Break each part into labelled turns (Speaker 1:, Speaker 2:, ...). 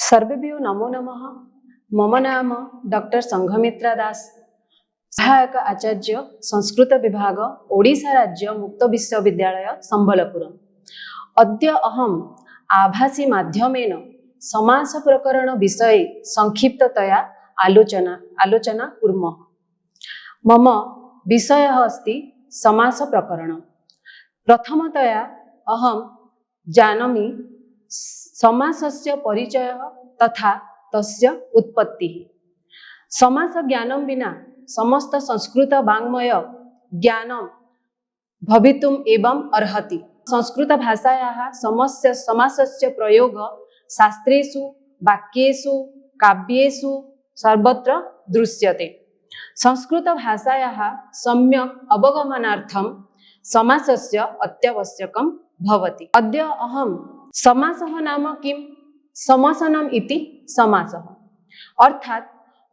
Speaker 1: सर्वेभ्यो नमो नमः। मम नाम डॉक्टर संघमित्रा दास, सहायक आचार्य संस्कृत विभाग, ओडिशा राज्य मुक्त विश्वविद्यालय संबलपुर। अद्य अहम आभासी माध्यमेन समास प्रकरण विषये संक्षिप्ततया आलोचना कुर्मः। मम विषयः अस्ति समास प्रकरण। प्रथमतया अहम जानामि समासस्य परिचयः तथा तस्य उत्पत्तिः। समास ज्ञानं विना समस्त संस्कृत वाङ्मय ज्ञानं भवितुम् एवं अर्हति। संस्कृत भाषायाः समासस्य प्रयोग शास्त्रेषु, वाक्येषु, काव्येषु सर्वत्र दृश्यते। संस्कृत भाषायाः सम्यक् अवगमनार्थं समासस्य अत्यावश्यकं भवति। अद्य अहं समासः नाम किं? समासनम् इति समासः अर्थात्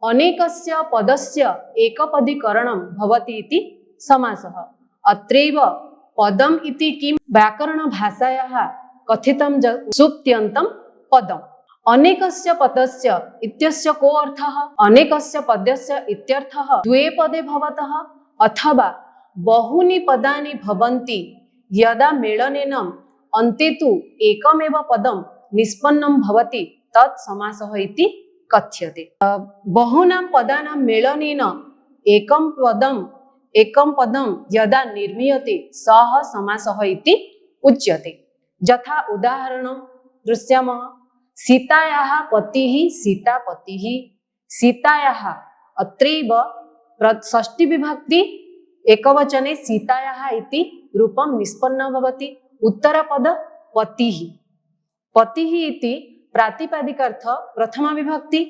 Speaker 1: अनेकस्य पदस्य एकपदीकरणं भवति इति समासः। अत्रैव पदम् इति किं? व्याकरणभाषायाः कथितं सुप्त्यन्तं पदम्। अनेकस्य पदस्य इत्यस्य को अर्थः? अनेकस्य पदस्य इत्यर्थः द्वे पदे भवतः अथवा बहूनि पदानि भवन्ति यदा मेलनेन अन्ते तु एकमेव पदं निष्पन्नं भवति तत् समासः इति कथ्यते। बहूनां पदानां मेलनेन एकं पदं यदा निर्मीयते सः समासः इति उच्यते। यथा उदाहरणं दृश्यामः। सीतायाः पतिः सीतापतिः। सीतायाः अत्रैव षष्ठी विभक्ति एकवचने सीतायाः इति रूपं निष्पन्नं भवति। उत्तरपद पतिः। पतिः इति प्रातिपदिकार्थ प्रथमा विभक्ति।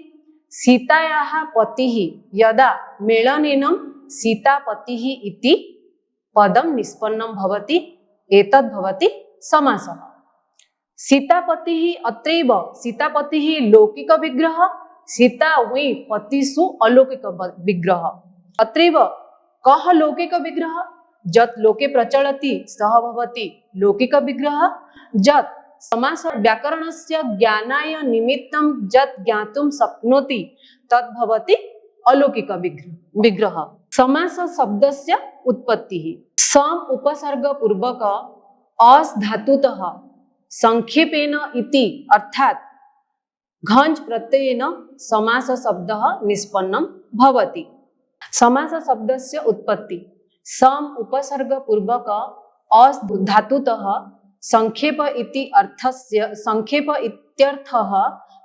Speaker 1: सीतायाः पतिः यदा मेलनेन सीतापतिः इति पदं निष्पन्नं भवति, एतद् भवति समासः। सीतापतिः अत्रैव सीतापतिः लौकिक विग्रह, सीता वै पतिषु अलौकिक विग्रह। अत्रैव कः लौकिक विग्रह? यत् लोके प्रचलति सः भवति लौकिक विग्रह। यत् समास व्याकरणस्य ज्ञानाय निमित्तं यत् ज्ञातुं शक्नोति तद् भवति अलौकिक विग्रह। समास शब्दस्य उत्पत्तिः। सम उपसर्ग पूर्वक अस् धातुतः संक्षेपेण इति अर्थात् घञ् प्रत्ययेन समास शब्दः निष्पन्नं भवति। समास शब्दस्य उत्पत्ति। सम उपसर्ग पूर्वक अस् धातुतः संक्षेप इति अर्थस्य संक्षेप इत्यर्थः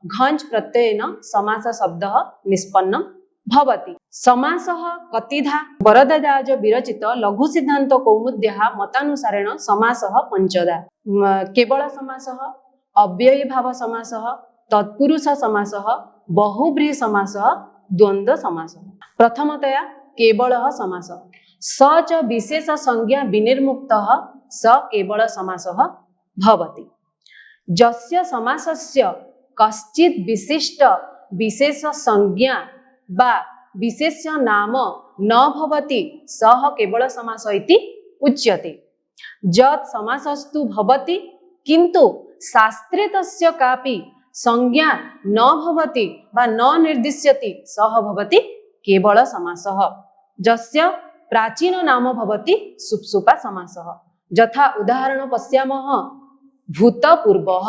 Speaker 1: घञ् प्रत्ययेन समास शब्दः निष्पन्नं भवति। समासः कतिधा? वरदराज विरचित लघु सिद्धान्त कौमुद्याः मतानुसारेण समासः पञ्चधा। केवल समासः, अव्ययीभाव समासः, तत्पुरुष समासः, बहुव्रीहि समासः, द्वन्द्व समासः। प्रथमतया केवलः समासः। स च विशेष संज्ञा विनिर्मुक्तः स केवल समासः भवति। यस्य समासस्य कश्चित् विशिष्ट विशेष संज्ञा वा विशेष्य नाम न भवति सः केवल समास इति उच्यते। यत् समासस्तु भवति किन्तु शास्त्रे तस्य कापि संज्ञा न भवति वा न निर्दिश्यति सः भवति केवल समासः। यस्य प्राचीन नाम भवति सुप्सुपा समासः। यथा उदाहरण पश्यामः। भूतपूर्वः।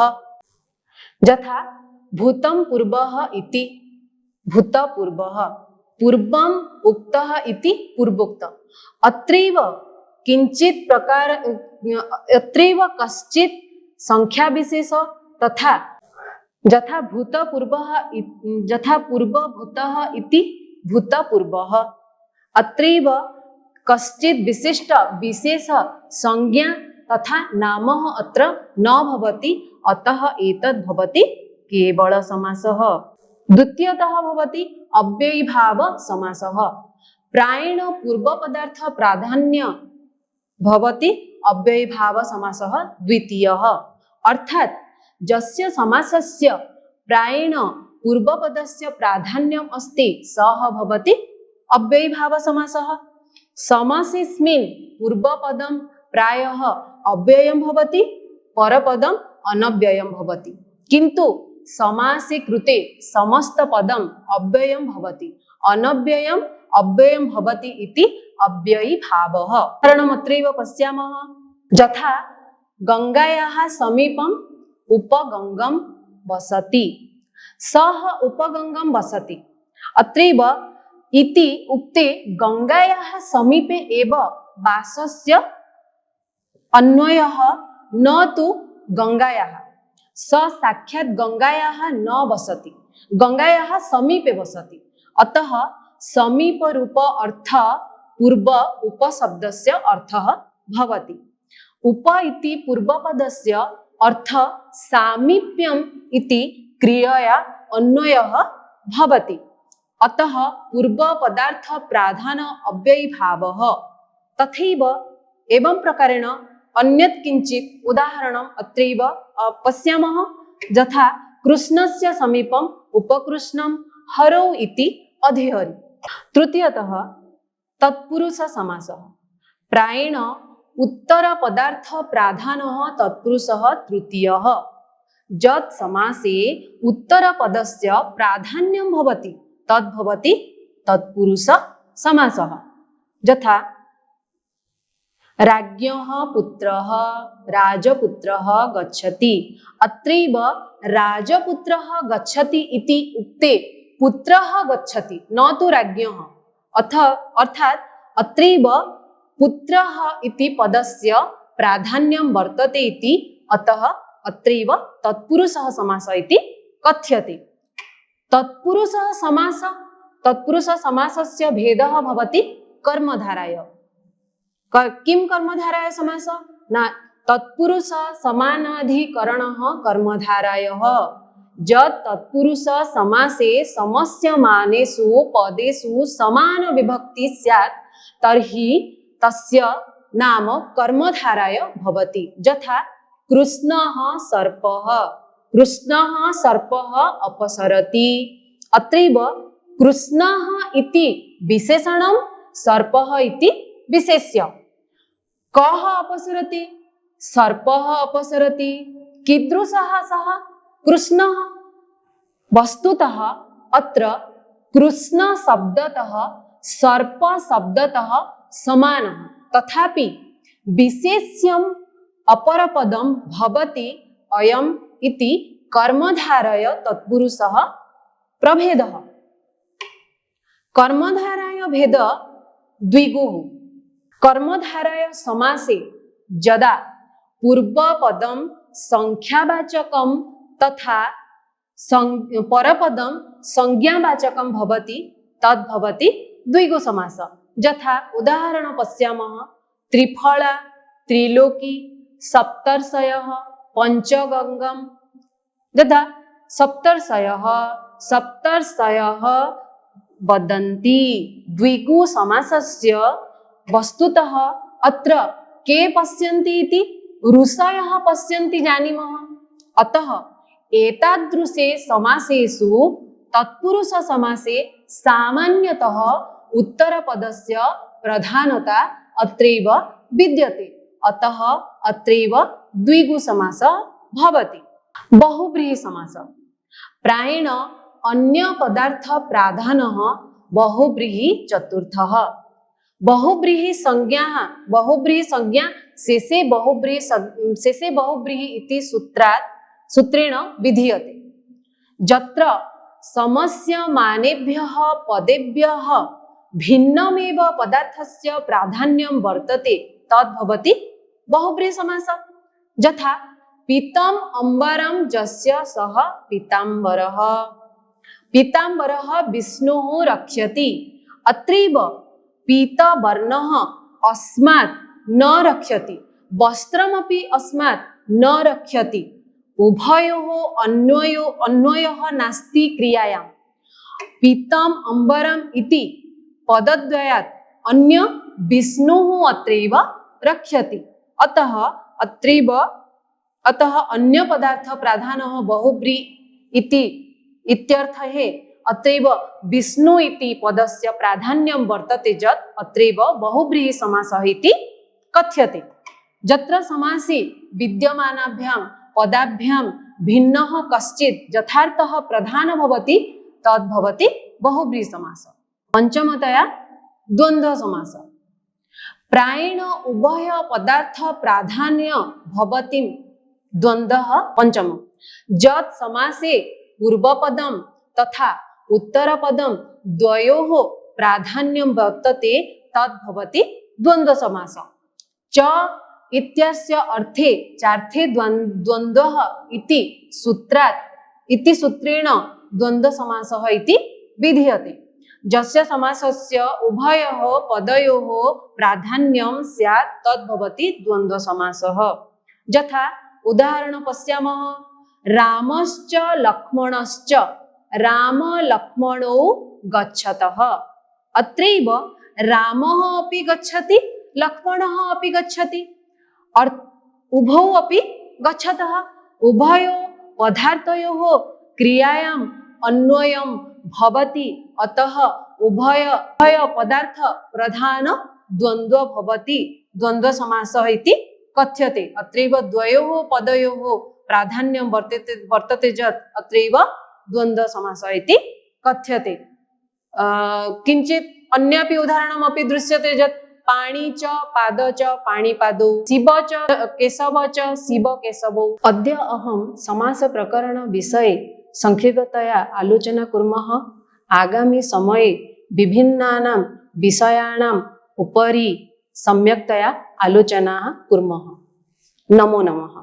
Speaker 1: यथा भूतं पूर्वः इति भूतपूर्वः। पूर्वम् उक्तः इति पूर्वोक्त। अत्रैव किञ्चित् प्रकार अत्रैव कश्चित् संख्या विशेष तथा यथा भूतपूर्वः यथा पूर्वभूतः इति भूतपूर्वः। अत्रैव कश्चित् विशिष्ट विशेष संज्ञा तथा नाम अत्र न भवति, अतः एतद् भवति केवल समासः। द्वितीयतः भवति अव्ययीभाव समासः। प्रायेण पूर्वपदार्थ प्राधान्य भवति अव्ययीभाव समासः द्वितीयः। अर्थात् यस्य समासस्य प्रायेण पूर्वपदस्य प्राधान्यम् अस्ति सः भवति अव्ययीभाव समासः। समासेऽस्मिन् पूर्वपदं प्रायः अव्ययं भवति, परपदम् अनव्ययं भवति, किन्तु समासे कृते समस्त पदम अव्ययम भवति, अनव्ययम अव्ययम भवति इति अव्ययी भावः। उदाहरणमत्रैव पश्यामः। यथा गंगायाः समीपम् उपगंगम वसति, सः उपगंगम वसति। अत्रैव इति उक्ते गंगायाः समीपे एव वासस्य अन्वयः न तु गंगायाः। स साक्षात् गंगायाः न वसति, गंगायाः समीपे वसति। अतः समीप रूप अर्थ पूर्व उपशब्दस्य अर्थः भवति। उप इति पूर्वपदस्य अर्थ सामीप्यम् इति क्रियया अन्वयः भवति। अतः पूर्व पदार्थ प्राधान अव्ययी भावः। तथैव एवं प्रकारेण अन्यत् किञ्चित् उदाहरणम् अत्रैव पश्यामः। यथा कृष्णस्य समीपम् उपकृष्णं हरौ इति अधिहरि। तृतीयतः तत्पुरुष समासः। प्रायेण उत्तर पदार्थ प्राधानः तत्पुरुषः तृतीयः। यत् समासे उत्तर पदस्य प्राधान्यं भवति तद्भवति तत्पुरुष समासः। यथा राज्ञः पुत्रः राजपुत्रः गच्छति। अत्रैव राजपुत्रः गच्छति इति उक्ते पुत्रः गच्छति न तु राज्ञः। अर्थात् अत्रैव पुत्रः इति पदस्य प्राधान्यं वर्तते इति, अतः अत्रैव तत्पुरुषः समासः इति कथ्यते। तत्पुरुषः समासस्य भेदः भवति कर्मधाराय। किं कर्मधाराय समास न तत्पुरुष समानाधिकरणः कर्मधारायः। यत् तत्पुरुष समासे समस्यमानेषु पदेषु समान विभक्ति स्यात् तर्हि तस्य नाम कर्मधाराय भवति। यथा कृष्णः सर्पः अपसरति। अत्रैव कृष्णः इति विशेषणं, सर्पः इति विशेष्य। कः अपसरति? सर्पः अपसरति। कीदृशः सः? कृष्णः। वस्तुतः अत्र कृष्ण शब्दतः सर्प शब्दतः समानः, तथापि विशेष्यम् अपरपदं भवति अयम् इति कर्मधारय तत्पुरुषः प्रभेदः। कर्मधाराय भेद द्विगुः। कर्मधाराय समासे यदा पूर्वपदं संख्यावाचकं तथा परपदं संज्ञावाचकं भवति तद्भवति द्विगु समास। यथा उदाहरण पश्यामः। त्रिफला, त्रिलोकी, सप्तर्षयः, पंचगंगम। यथा सप्तर्षयः वदन्ति। द्विगु समासस्य वस्तुतः अत्र के पश्यन्ति इति ऋषयः पश्यन्ति जानीमः। अतः एतादृशे समासेषु तत्पुरुष समासे सामान्यतः उत्तरपदस्य प्रधानता अत्रैव विद्यते। अतः अत्रैव द्विगु समासः भवति। बहुव्रीहि समासः। प्रायेण अन्य पदार्थ प्राधानः बहुव्रीहि चतुर्थः। बहुव्रीहि संज्ञा शेषे बहुव्रीहि इति सूत्रेण विधीयते। यत्र समस्यमानेभ्यः पदेभ्यः भिन्नमेव पदार्थस्य प्राधान्यं वर्तते तद्भवति बहुव्रीहि समासः। यथा पीतम् अम्बरं यस्य सः पीताम्बरः। पीताम्बरः विष्णुः रक्ष्यति। अत्रैव पीतवर्णः अस्मात् न रक्ष्यति, वस्त्रमपि अस्मात् न रक्ष्यति। उभयोः अन्वयः नास्ति क्रियायाम्। पीतम् अम्बरम् इति पदद्वयात् अन्य विष्णुः अत्रैव रक्ष्यति। अतः अन्य पदार्थ प्राधानः बहुव्रीहि इति इत्यर्थे अत्रैव विष्णु इति पदस्य प्राधान्यं वर्तते यत् अत्रैव बहुव्रीहि समासः इति कथ्यते। यत्र समासे विद्यमानाभ्यां पदाभ्यां भिन्नः कश्चित् यथार्थः प्रधान भवति तद् भवति बहुव्रीहि समास। पंचमतया द्वंद्व समास। प्रायेण उभय पदार्थ प्राधान्य भवति द्वंद्वः पंचम। यत् समासे पूर्वपदं तथा उत्तरपदं द्वयोः प्राधान्यं वर्तते तद् भवति द्वंद्व समास। च इत्यस्य अर्थे चार्थे द्वंद्वः इति सूत्रेण द्वंद्व समासः इति विधीयते। यस्य समासस्य उभयोः पदयोः प्राधान्यं स्यात् तद् भवति द्वंद्व समासः। यथा उदाहरणं पश्यामः। रामश्च लक्ष्मणश्च राम लक्ष्मणौ गच्छतः। अत्रैव रामः अपि गच्छति लक्ष्मणः अपि गच्छति उभौ अपि गच्छतः। उभयो पदार्थयोः क्रियायाम् अन्वयं भवति अतः उभय पदार्थ प्रधान द्वंद्व भवति द्वंद्व समासः इति कथ्यते। अत्रैव द्वयोः पदयोः प्राधान्यं वर्तते यत् अत्रैव द्वंद्व समासः इति कथ्यते। किंचित् अन्यापि उदाहरणमपि दृश्यते यत् पाणि च पाद च पाणिपादौ शिव च केशव च शिव केशवौ। अद्य अहं समास प्रकरण विषये संक्षिप्ततया आलोचना कुर्मः। आगामी समये विभिन्नानां विषयाणाम् उपरि सम्यक्तया आलोचनाः कुर्मः। नमो नमः।